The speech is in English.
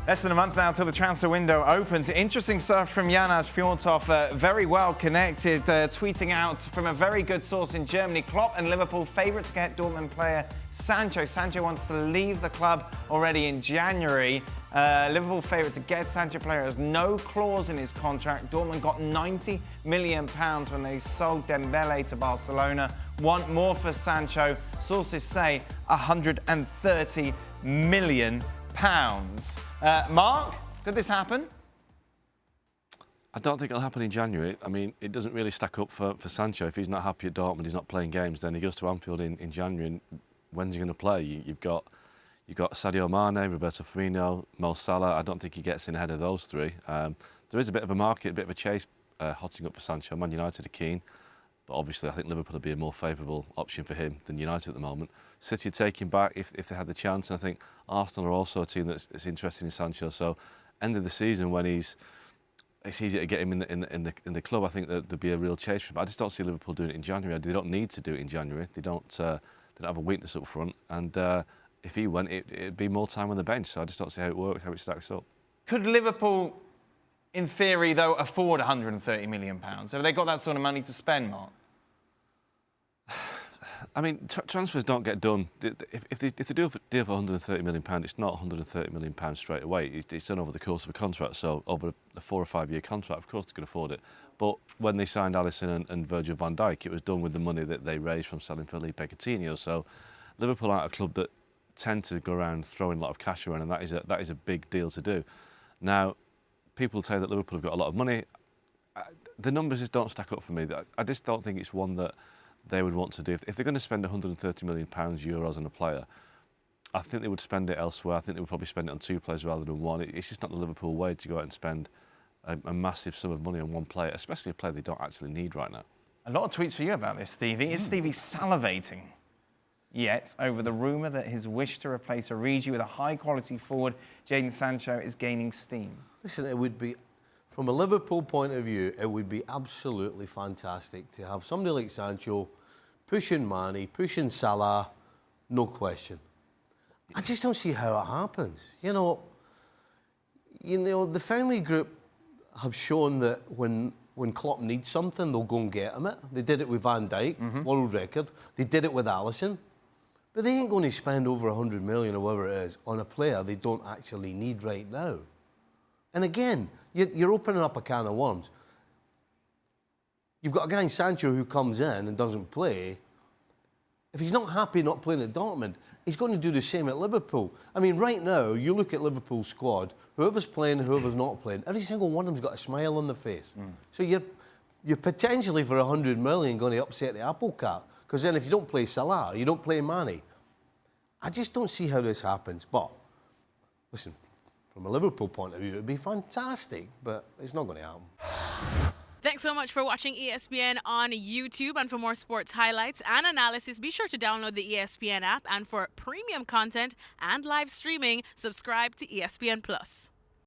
Less than a month now till the transfer window opens. Interesting stuff from Janáš Fjortov, very well connected, tweeting out from a very good source in Germany. Klopp and Liverpool favourite to get Dortmund player Sancho. Sancho wants to leave the club already in January. Liverpool favourite to get Sancho player has no clause in his contract. Dortmund got £90 million when they sold Dembele to Barcelona. Want more for Sancho. Sources say £130 million. Mark, could this happen? I don't think it'll happen in January. I mean, it doesn't really stack up for Sancho. If he's not happy at Dortmund, he's not playing games, then he goes to Anfield in January. And when's he going to play? You've got Sadio Mane, Roberto Firmino, Mo Salah. I don't think he gets in ahead of those three. There is a bit of a market, a bit of a chase hotting up for Sancho. Man United are keen. But obviously, I think Liverpool would be a more favourable option for him than United at the moment. City take him back if they had the chance. And I think Arsenal are also a team that's interested in Sancho. So, end of the season when it's easy to get him in the club, I think that there'd be a real chase for him. But I just don't see Liverpool doing it in January. They don't need to do it in January. They don't have a weakness up front. And if he went, it'd be more time on the bench. So I just don't see how it works, how it stacks up. Could Liverpool, in theory, though, afford £130 million? Have they got that sort of money to spend, Mark? I mean, transfers don't get done. If they do a deal for £130 million, it's not £130 million straight away. It's done over the course of a contract. So over a 4 or 5 year contract, of course they can afford it. But when they signed Alisson and Virgil van Dijk, it was done with the money that they raised from selling Felipe Coutinho. So Liverpool aren't a club that tend to go around throwing a lot of cash around, and that is a big deal to do. Now, people say that Liverpool have got a lot of money. The numbers just don't stack up for me. I just don't think it's one that they would want to do. If they're going to spend £130 million euros on a player, I think they would spend it elsewhere. I think they would probably spend it on 2 players rather than one. It's just not the Liverpool way to go out and spend a massive sum of money on one player, especially a player they don't actually need right now. A lot of tweets for you about this, Stevie. Is Stevie salivating yet over the rumour that his wish to replace Origi with a high-quality forward, Jadon Sancho, is gaining steam? Listen, it would be, from a Liverpool point of view, it would be absolutely fantastic to have somebody like Sancho pushing Mane, pushing Salah, no question. I just don't see how it happens. You know, the family group have shown that when Klopp needs something, they'll go and get him it. They did it with Van Dijk, world record. They did it with Alisson. But they ain't going to spend over 100 million or whatever it is on a player they don't actually need right now. And again, you're opening up a can of worms. You've got a guy in Sancho who comes in and doesn't play. If he's not happy not playing at Dortmund, he's going to do the same at Liverpool. I mean, right now, you look at Liverpool's squad, whoever's playing, whoever's not playing, every single one of them's got a smile on their face. So you're potentially, for 100 million, going to upset the apple cart. Because then if you don't play Salah, you don't play Mane. I just don't see how this happens. But, listen, from a Liverpool point of view, it would be fantastic, but it's not going to happen. Thanks so much for watching ESPN on YouTube. And for more sports highlights and analysis, be sure to download the ESPN app. And for premium content and live streaming, subscribe to ESPN+.